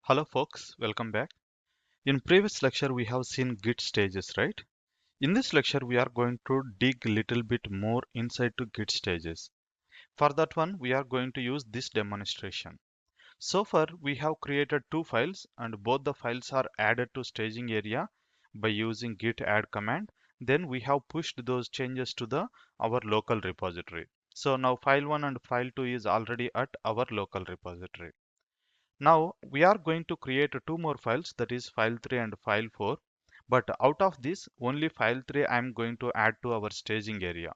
Hello folks, welcome back. In previous lecture we have seen Git stages, right? In this lecture we are going to dig a little bit more inside to Git stages. For that one we are going to use this demonstration. So far we have created two files and both the files are added to staging area by using git add command. Then we have pushed those changes to the our local repository. So now file 1 and file 2 is already at our local repository. Now we are going to create two more files, that is file 3 and file 4. But out of this, only file 3 I am going to add to our staging area.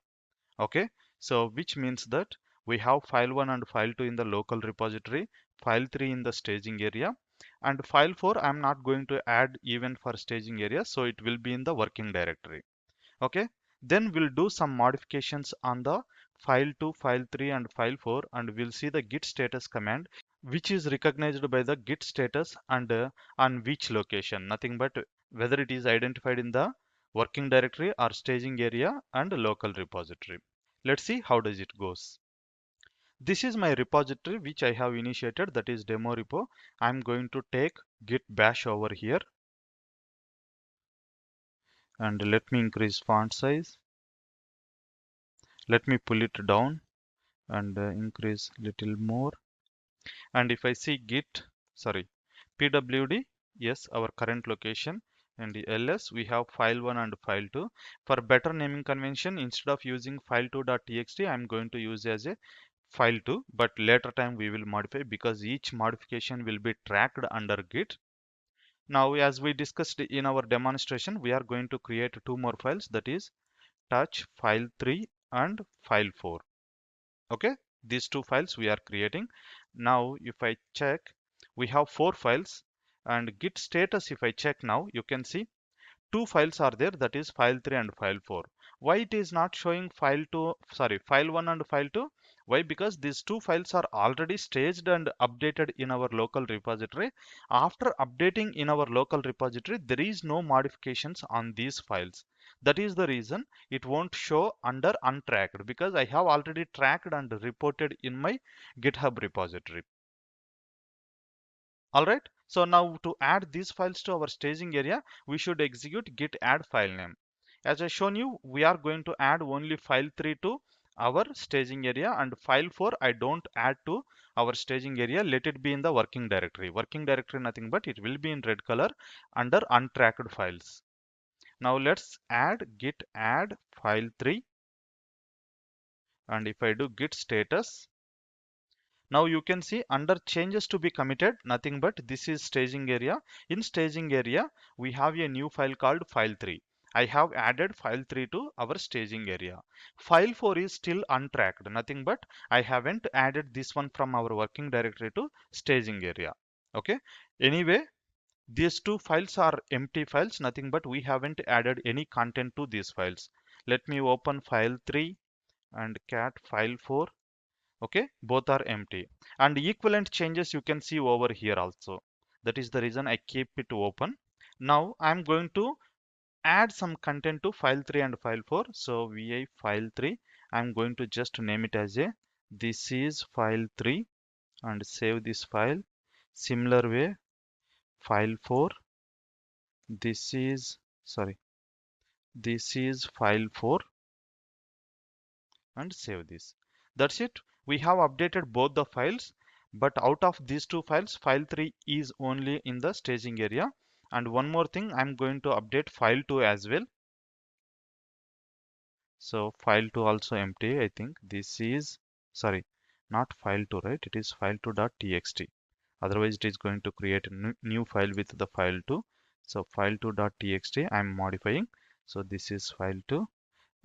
Okay, so which means that we have file 1 and file 2 in the local repository, file 3 in the staging area, and file 4 I am not going to add even for staging area, so it will be in the working directory. Okay, then we'll do some modifications on the file 2, file 3 and file 4, and we'll see the git status command which is recognized by the git status and on which location, nothing but whether it is identified in the working directory or staging area and local repository. Let's see how does it goes. This is my repository which I have initiated, that is demo repo. I'm going to take git bash over here and let me increase font size. Let me pull it down and increase little more. And if I see pwd, yes, our current location, and the ls, we have file 1 and file 2. For better naming convention, instead of using file2.txt, I'm going to use as a file 2, but later time we will modify because each modification will be tracked under git. Now as we discussed in our demonstration, we are going to create two more files, that is touch file 3 and file 4. Okay, these two files we are creating. Now if I check, we have four files, and git status, if I check now, you can see two files are there, that is file 3 and file 4. Why it is not showing file 1 and file 2? Why? Because these two files are already staged and updated in our local repository. After updating in our local repository, there is no modifications on these files. That is the reason it won't show under untracked, because I have already tracked and reported in my GitHub repository. All right, so now to add these files to our staging area, we should execute git add file name. As I shown you, we are going to add only file 3 to our staging area, and file 4 I don't add to our staging area. Let it be in the working directory. Working directory nothing but it will be in red color under untracked files. Now let's add git add file 3, and if I do git status, now you can see under changes to be committed, nothing but this is staging area. In staging area, we have a new file called file 3. I have added file 3 to our staging area. File 4 is still untracked, nothing but I haven't added this one from our working directory to staging area. Okay. Anyway, these two files are empty files, nothing but we haven't added any content to these files. Let me open file 3 and cat file 4. Okay, both are empty, and equivalent changes you can see over here also. That is the reason I keep it open. Now I'm going to add some content to file 3 and file 4. So vi file 3, I'm going to just name it as a this is file 3 and save this file. Similar way, file 4, this is this is file 4, and save this. That's it. We have updated both the files, but out of these two files, file 3 is only in the staging area. And one more thing, I'm going to update file 2 as well. So file 2 also empty. I think this is, not file 2, right? It is file2.txt. Otherwise, it is going to create a new file with the file 2. So file2.txt, I'm modifying. So this is file 2,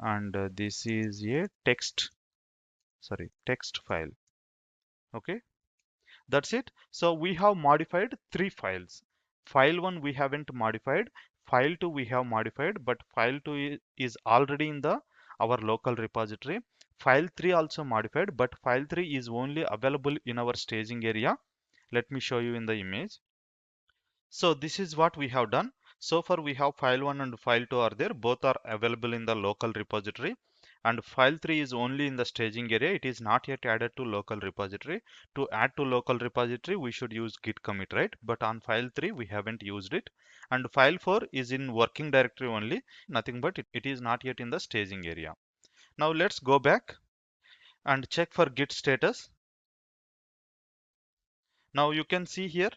and this is a text file. Okay, that's it. So we have modified three files. File 1 we haven't modified, file 2 we have modified, but file 2 is already in the our local repository. File 3 also modified, but file 3 is only available in our staging area. Let me show you in the image. So this is what we have done. So far we have file 1 and file 2 are there, both are available in the local repository. and file3 is only in the staging area. It is not yet added to local repository. To add to local repository, we should use git commit, right? But on file3 we haven't used it, and file4 is in working directory only, nothing but it is not yet in the staging area. Now let's go back and check for git status. Now you can see here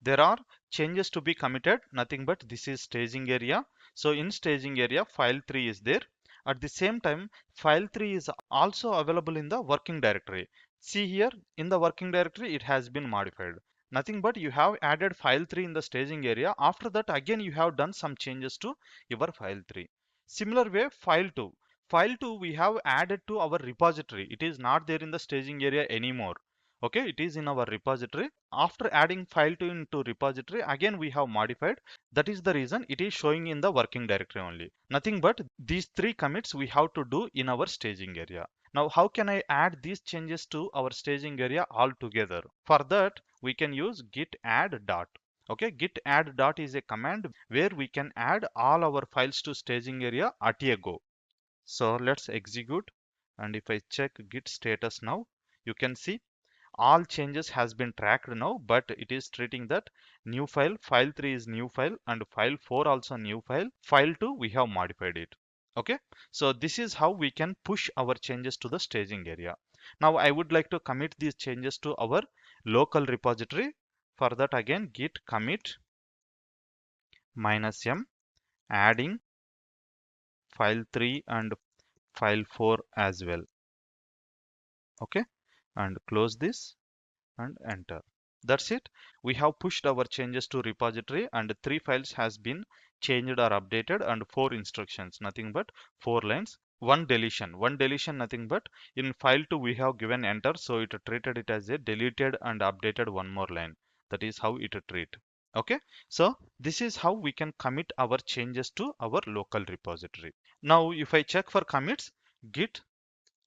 there are changes to be committed, nothing but this is staging area. So in staging area, file3 is there. At the same time, file3 is also available in the working directory. See here in the working directory, it has been modified. Nothing but you have added file3 in the staging area. After that, again you have done some changes to your file3. Similar way, file2. File2 we have added to our repository. It is not there in the staging area anymore. Okay, it is in our repository. After adding file2 into repository, again we have modified. That is the reason it is showing in the working directory only. Nothing but these three commits we have to do in our staging area. Now how can I add these changes to our staging area all together? For that we can use git add dot. Okay, git add dot is a command where we can add all our files to staging area at a go. So let's execute, and if I check git status now, you can see all changes has been tracked now, but it is treating that new file, file3 is new file, and file4 also new file, file2 we have modified it. Okay, so this is how we can push our changes to the staging area. Now I would like to commit these changes to our local repository. For that, again git commit -m, adding file3 and file4 as well. Okay, and close this and enter. That's it. We have pushed our changes to repository, and three files has been changed or updated, and four instructions, nothing but 4 lines. One deletion, nothing but in file2 we have given enter, so it treated it as a deleted and updated one more line. That is how it treat. Okay, so this is how we can commit our changes to our local repository. Now if I check for commits, git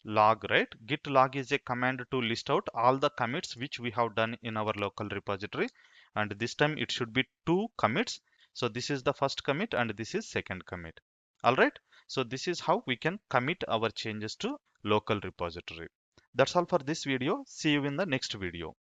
log, right? Git log is a command to list out all the commits which we have done in our local repository, and this time it should be two commits. So this is the first commit and this is second commit. All right, so this is how we can commit our changes to local repository. That's all for this video. See you in the next video.